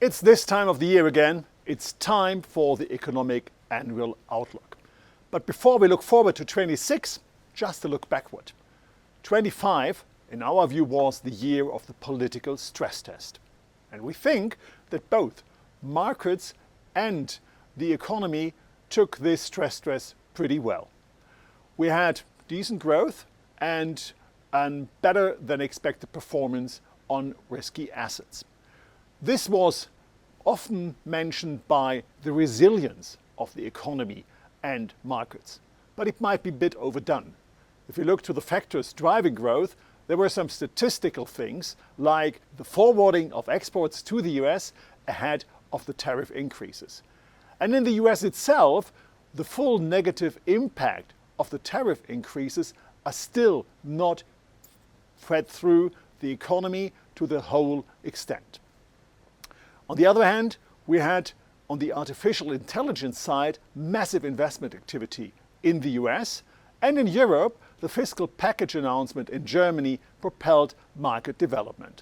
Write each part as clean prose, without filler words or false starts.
It's this time of the year again. It's time for the economic annual outlook. But before we look forward to 26, just a look backward. 25, in our view, was the year of the political stress test. And we think that both markets and the economy took this stress test pretty well. We had decent growth and better than expected performance on risky assets. This was often mentioned by the resilience of the economy and markets, but it might be a bit overdone. If you look to the factors driving growth, there were some statistical things like the forwarding of exports to the US ahead of the tariff increases. And in the US itself, the full negative impact of the tariff increases are still not fed through the economy to the whole extent. On the other hand, we had on the artificial intelligence side massive investment activity in the US, and in Europe the fiscal package announcement in Germany propelled market development.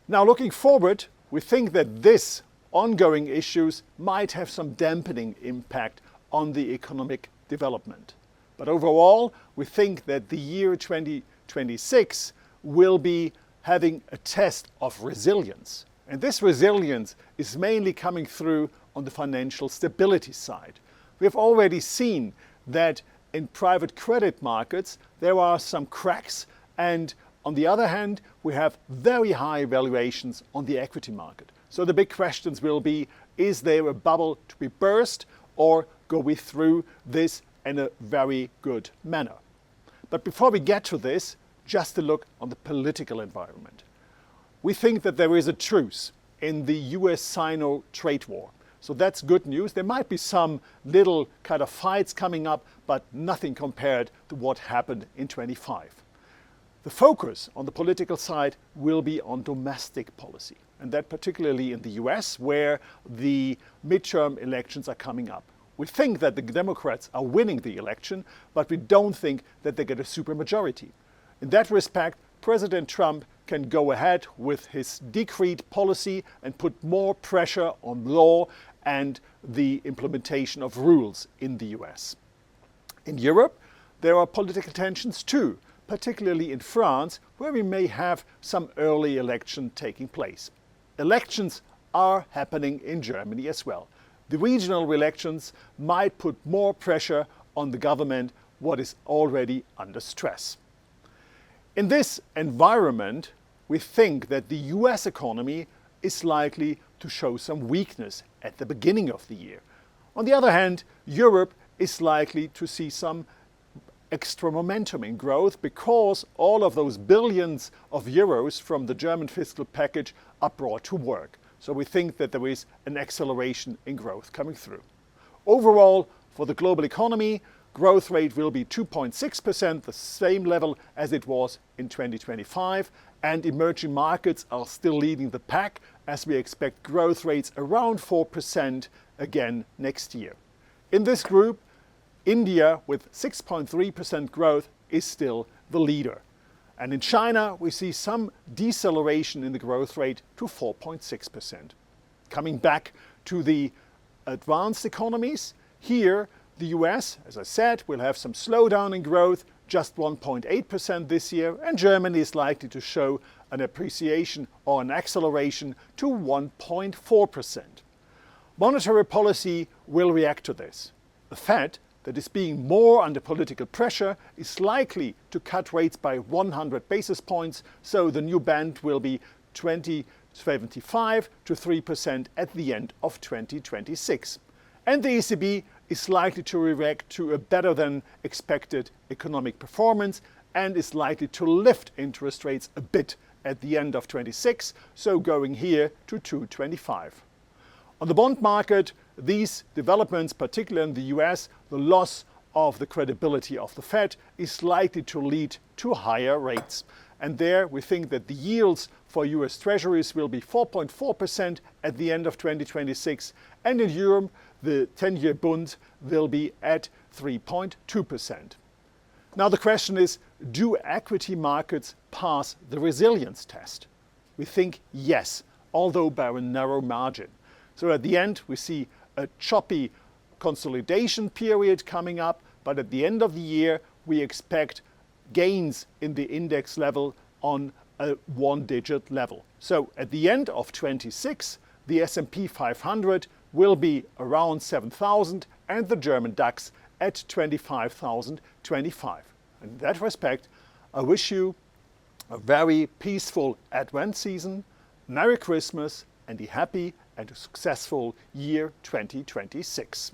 Now looking forward, we think that this ongoing issues might have some dampening impact on the economic development. But overall, we think that the year 2026 will be having a test of resilience. And this resilience is mainly coming through on the financial stability side. We have already seen that in private credit markets there are some cracks, and on the other hand we have very high valuations on the equity market. So the big questions will be, is there a bubble to be burst, or go we through this in a very good manner? But before we get to this, just a look on the political environment. We think that there is a truce in the US-Sino trade war. So that's good news. There might be some little kind of fights coming up, but nothing compared to what happened in 25. The focus on the political side will be on domestic policy, and that particularly in the US, where the midterm elections are coming up. We think that the Democrats are winning the election, but we don't think that they get a supermajority. In that respect, President Trump can go ahead with his decreed policy and put more pressure on law and the implementation of rules in the US. In Europe, there are political tensions too, particularly in France, where we may have some early election taking place. Elections are happening in Germany as well. The regional elections might put more pressure on the government, what is already under stress. In this environment, we think that the US economy is likely to show some weakness at the beginning of the year. On the other hand, Europe is likely to see some extra momentum in growth because all of those billions of euros from the German fiscal package are brought to work. So we think that there is an acceleration in growth coming through. Overall, for the global economy, growth rate will be 2.6%, the same level as it was in 2025, and emerging markets are still leading the pack as we expect growth rates around 4% again next year. In this group, India with 6.3% growth is still the leader. And in China, we see some deceleration in the growth rate to 4.6%. Coming back to the advanced economies, here the US, as I said, will have some slowdown in growth, just 1.8% this year, and Germany is likely to show an appreciation or an acceleration to 1.4%. Monetary policy will react to this. The Fed, that is being more under political pressure, is likely to cut rates by 100 basis points, so the new band will be 2.75 to 3% at the end of 2026. And the ECB is likely to react to a better than expected economic performance and is likely to lift interest rates a bit at the end of 26, so going here to 2.25. On the bond market, these developments, particularly in the US, the loss of the credibility of the Fed is likely to lead to higher rates. And there we think that the yields for US Treasuries will be 4.4% at the end of 2026, and in Europe the 10-year Bund will be at 3.2%. Now the question is, do equity markets pass the resilience test? We think yes, although by a narrow margin. So at the end, we see a choppy consolidation period coming up, but at the end of the year, we expect gains in the index level on a one-digit level. So at the end of 26, the S&P 500 will be around 7,000 and the German DAX at 25,025. In that respect, I wish you a very peaceful Advent season, Merry Christmas, and a happy and a successful year 2026.